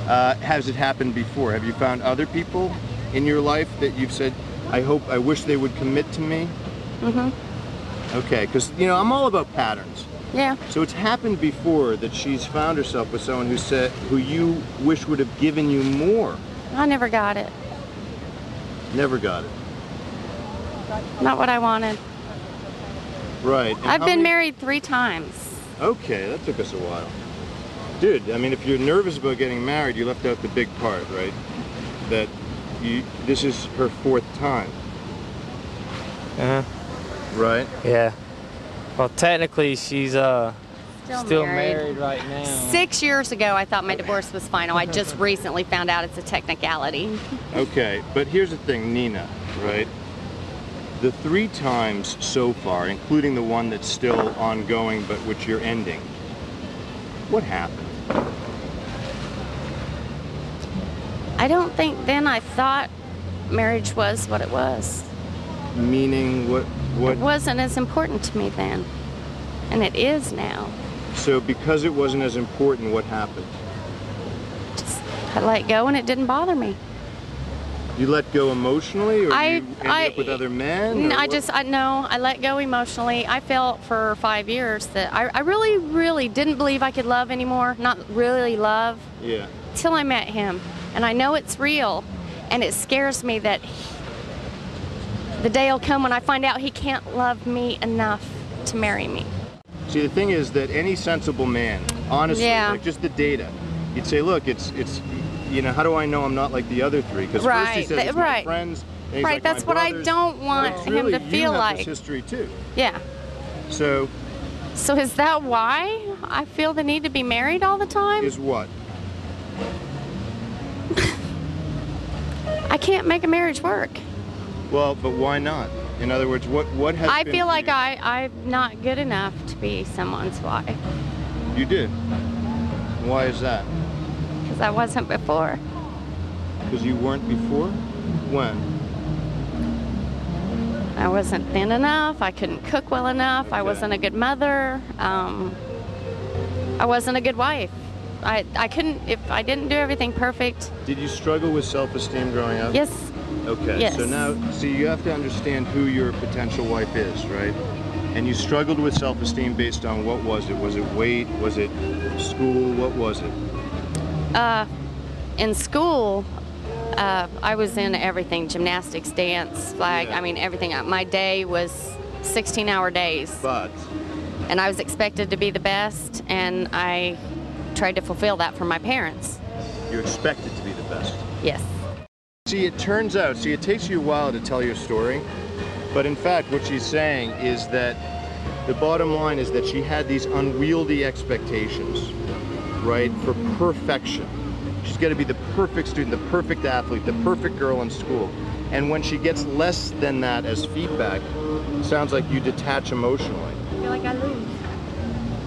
Has it happened before? Have you found other people in your life that you've said, I wish they would commit to me? Mm-hmm. Okay, because, you know, I'm all about patterns. Yeah. So it's happened before that she's found herself with someone who you wish would have given you more. I never got it. Never got it. Not what I wanted. Right. And I've been married 3 times. Okay, that took us a while. Dude, I mean, if you're nervous about getting married, you left out the big part, right? That this is her 4th time. Uh-huh. Right? Yeah. Well, technically, she's still married right now. 6 years ago, I thought my divorce was final. I just recently found out it's a technicality. Okay, but here's the thing, Nina, right? The 3 times so far, including the one that's still ongoing but which you're ending, what happened? I don't think then I thought marriage was what it was. Meaning what? It wasn't as important to me then, and it is now. So because it wasn't as important, what happened? Just, I let go and it didn't bother me. You let go emotionally, or you ended up with other men? I let go emotionally. I felt for 5 years that I really, really didn't believe I could love anymore. Not really love. Yeah. Till I met him. And I know it's real. And it scares me that the day will come when I find out he can't love me enough to marry me. See, the thing is that any sensible man, honestly, like just the data, you'd say, look, it's you know, how do I know I'm not like the other 3? Because first he says it's my friends, and he's like that's my what I brothers. don't want him to feel you have like. This history too. Yeah. So is that why I feel the need to be married all the time? Is what? I can't make a marriage work. Well, but why not? In other words, what has I been feel like you? I'm not good enough to be someone's wife. You did. Why is that? Because I wasn't before. Because you weren't before? When? I wasn't thin enough. I couldn't cook well enough. I wasn't a good mother. I wasn't a good wife. I couldn't, if I didn't do everything perfect. Did you struggle with self-esteem growing up? Yes. Okay, yes. So now, see, you have to understand who your potential wife is, right? And you struggled with self-esteem based on what was it? Was it weight? Was it school? What was it? In school, I was in everything, gymnastics, dance, flag, I mean everything. My day was 16-hour days. But? And I was expected to be the best, and I tried to fulfill that for my parents. You're expected to be the best? Yes. See, it turns out, it takes you a while to tell your story, but in fact what she's saying is that the bottom line is that she had these unwieldy expectations, right, for perfection. She's got to be the perfect student, the perfect athlete, the perfect girl in school. And when she gets less than that as feedback, it sounds like you detach emotionally. I feel like I lose.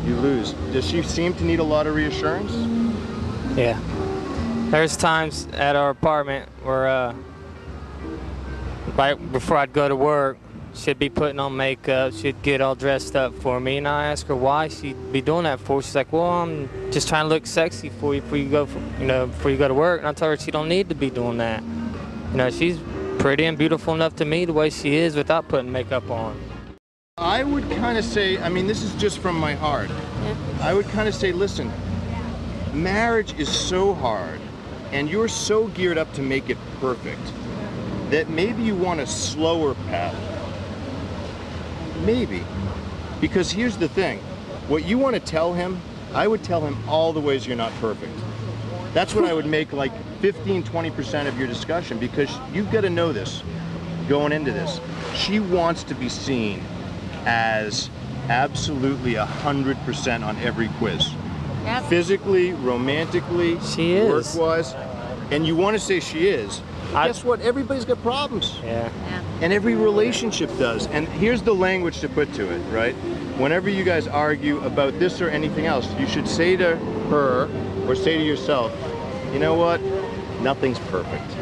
You lose. Does she seem to need a lot of reassurance? Yeah. There's times at our apartment where right before I'd go to work, she'd be putting on makeup, she'd get all dressed up for me, and I ask her why she'd be doing that for. She's like, well, I'm just trying to look sexy for you before you go to work. And I told her she don't need to be doing that. You know, she's pretty and beautiful enough to me the way she is without putting makeup on. I would kind of say, I mean, this is just from my heart. Yeah. I would kind of say, listen, marriage is so hard, and you're so geared up to make it perfect, that maybe you want a slower path. Maybe. Because here's the thing. What you want to tell him, I would tell him all the ways you're not perfect. That's what I would make like 15-20% of your discussion, because you've got to know this going into this. She wants to be seen as absolutely 100% on every quiz. Yep. Physically, romantically, she is. work-wise, and you want to say she is. Guess what? Everybody's got problems. Yeah. And every relationship does. And here's the language to put to it, right? Whenever you guys argue about this or anything else, you should say to her or say to yourself, you know what? Nothing's perfect.